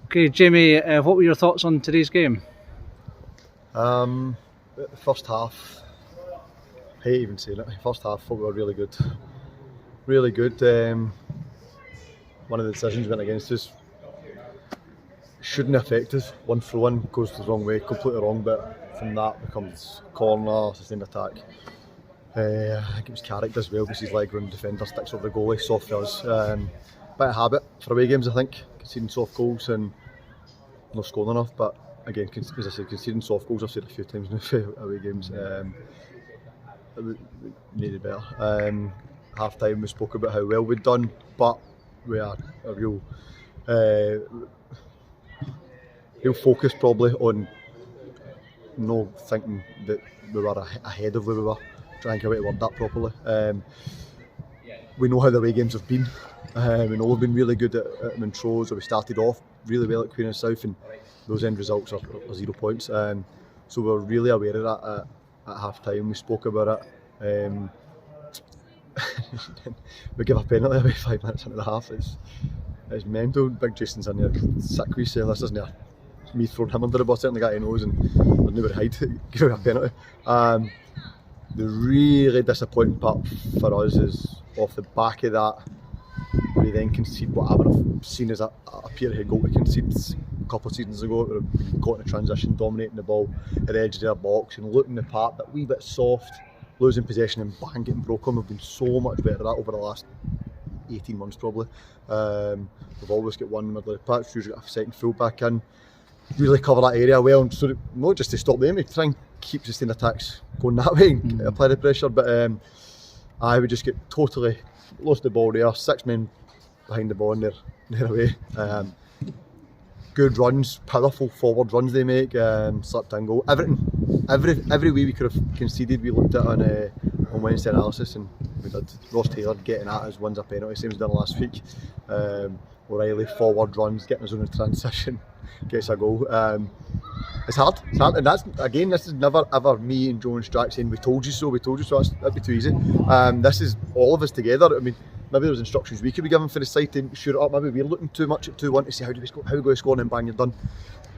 Okay, Jamie, what were your thoughts on today's game? First half, I hate even saying it, first half thought we were really good. Really good. One of the decisions went against us. Shouldn't affect us. 1-for-1 goes the wrong way, completely wrong, but from that becomes corner, sustained attack. I think it was Carrick does well because his leg run defender sticks over the goalie, soft does. Bit of habit for away games, I think, conceding soft goals and not scoring enough, but again, as I said, conceding soft goals, I've said a few times now for away games, we needed better. Half time we spoke about how well we'd done, but we are a real focus probably on no thinking that we were ahead of where we were, trying to word that properly. We know how the away games have been. We know we've been really good at Montrose, or we started off really well at Queen and South, and those end results are 0 points. So we're really aware of that at half time. We spoke about it. We give a penalty away 5 minutes into the half. It's mental. Big Jason's in there, sick wee say this, isn't it? Me throwing him under the bus, certainly the guy he knows, and there's nowhere to hide. Give him a penalty. The really disappointing part for us is off the back of that, we then concede what I would have seen as a Peterhead goal we conceded a couple of seasons ago. We got in a transition, dominating the ball at the edge of their box and looking the part, but a wee bit soft, losing possession and bang, getting broken. We've been so much better at that over the last 18 months probably. We've always got one middle of the patch, usually got a second full back in, really cover that area well, and so not just to stop them, to try and keep sustained attacks going that way and apply the pressure, but I would just get totally lost the ball there, 6 men behind the ball and they're away. Good runs, powerful forward runs they make, slipped and goal, everything, every way we could have conceded we looked at on Wednesday analysis, and we did. Ross Taylor getting at us, wins a penalty, same as done last week. O'Reilly forward runs, getting us on a transition, gets a goal. It's hard, and that's, again, this is never ever me and Joe and Strack saying we told you so, that'd be too easy. This is all of us together. I mean, maybe there was instructions we could be given for the side to shore it up, maybe we're looking too much at 2-1 to see how we go to score, and then bang, you're done.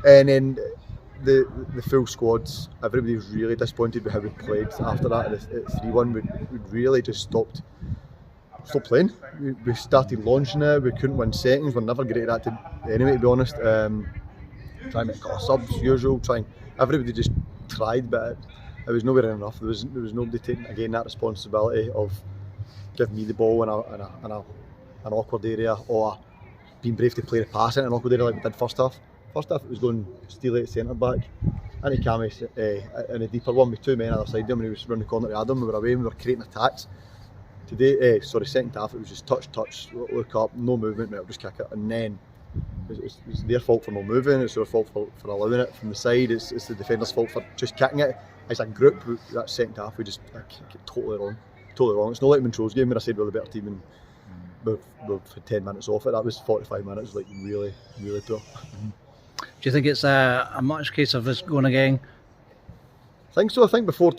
And then the full squads, everybody was really disappointed with how we played after that. At 3-1 we really just stopped playing. We started launching it, we couldn't win seconds, we're never great at that anyway, to be honest. Trying to make a couple of subs, usual, everybody just tried, but it was nowhere enough. There was nobody taking, again, that responsibility of giving me the ball in an awkward area, or being brave to play the pass in an awkward area like we did first half. First half it was going Steely at centre back, and he came in a deeper one with 2 men either side of him, and he was running the corner to Adam. We were away and we were creating attacks. Today, second half, it was just touch, look up, no movement, mate, just kick it, and then it's their fault for not moving, it's their fault for allowing it from the side, it's the defender's fault for just kicking it. As a group, that second half, we just get totally wrong. It's not like Montrose game where I said we're the better team and we've had 10 minutes off it. That was 45 minutes, like really, really poor. Do you think it's a much case of us going again? I think so. I think before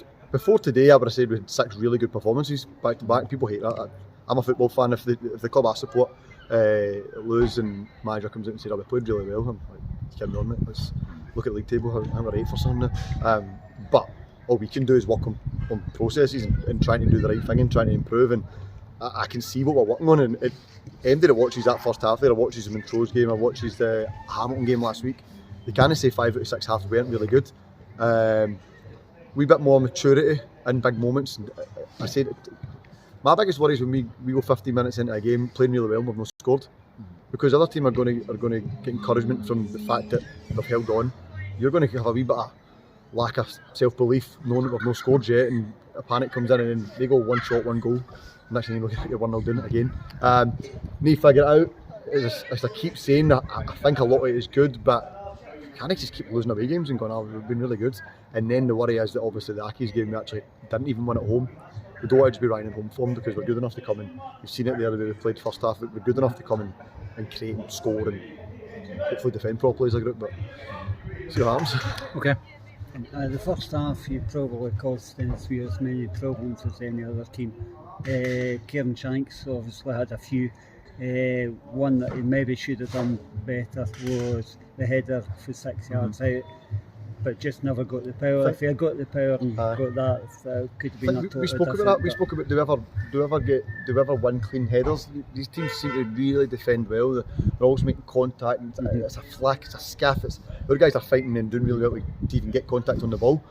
today, I would have said we had 6 really good performances back to back. People hate that. I'm a football fan. If the club I support lose and manager comes out and says, "Oh, we played really well," I'm like, "You kidding me on, mate? Let's look at the league table. I think we're 8 for something now." But all we can do is work on processes and trying to do the right thing and trying to improve. And I can see what we're working on. And anybody that watches that first half there, or watches the Montrose game, or watches the Hamilton game last week, they can't say 5 out of 6 halves weren't really good. Wee bit more maturity in big moments. And I said, my biggest worry is when we go 15 minutes into a game playing really well and we've not scored, because other team are going to get encouragement from the fact that they've held on. You're going to have a wee bit of lack of self-belief, knowing that we've not scored yet, and a panic comes in, and then they go 1 shot, 1 goal. Next thing you know, you're 1-0 doing it again. Need to figure it out. As I keep saying, I think a lot of it is good, but can't just keep losing away games and going, "Oh, we've been really good." And then the worry is that obviously the Accies game we actually didn't even win at home. We don't want to just be riding in home form, because we're good enough to come in. We've seen it the other way we played first half. We're good enough to come in and create and score and hopefully defend properly as a group. But see what happens. Okay. The first half, you probably caused Stenhousemuir as many problems as any other team. Kieran Shanks obviously had a few One that he maybe should have done better was the header for 6 yards out, but just never got the power. If he had got the power and got that, that could have been a totally we spoke about that. We spoke about do we ever win clean headers? These teams seem to really defend well. They're always making contact. It's a flack, it's a scaff. Our guys are fighting and doing really well to even get contact on the ball.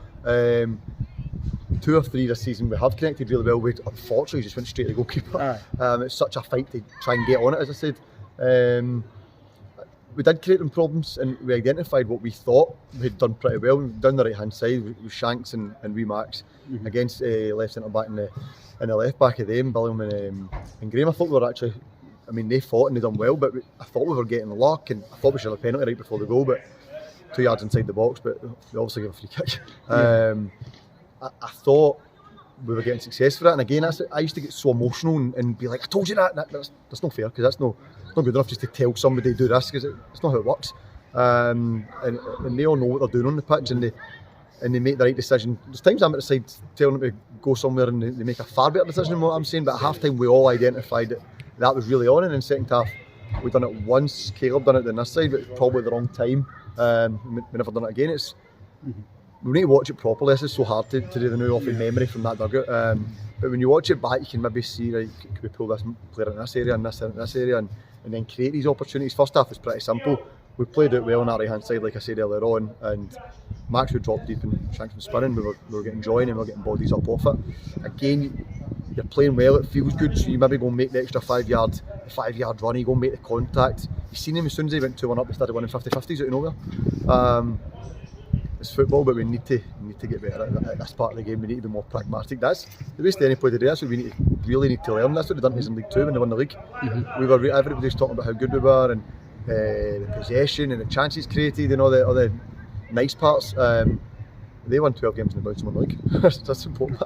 2 or 3 this season we have connected really well with. Unfortunately, just went straight to the goalkeeper. It's such a fight to try and get on it, as I said. We did create them problems, and we identified what we thought we had done pretty well. Down the right hand side with Shanks and wee Max against left centre back and the left back of them, Billiam and Graham. I thought we were actually, I mean, they fought and they done well, but I thought we were getting luck, and I thought we should have a penalty right before the goal, but 2 yards inside the box, but we obviously gave a free kick. I thought we were getting success for that, and again, I used to get so emotional and be like, I told you that. That's not fair, because that's not good enough just to tell somebody to do this, because it's not how it works. And they all know what they're doing on the pitch, and they make the right decision. There's times I'm at the side telling them to go somewhere and they make a far better decision than what I'm saying, but at half time we all identified that was really on, and in second half we've done it once. Caleb done it on this side, but probably the wrong time. We never done it again. We need to watch it properly. This is so hard to do the new off in memory from that dugout. But when you watch it back, you can maybe see, right, could we pull this player in this area and this in this area, and then create these opportunities. First half was pretty simple. We played it well on our right hand side, like I said earlier on, and Max would drop deep and Shanks was spinning. We were getting joy and we were getting bodies up off it. Again, you're playing well, it feels good, so you maybe go and make the extra 5 yard run, you go and make the contact. You've seen him as soon as he went 2-1 up, he started winning 50-50s out of nowhere. It's football, but we need to get better at this part of the game. We need to be more pragmatic. That's the way Stenny played today. That's what we really need to learn. That's what they done in League 2 when they won the league. Everybody was talking about how good we were, and the possession and the chances created and all the nice parts. They won 12 games in the bounce and won the league. That's important.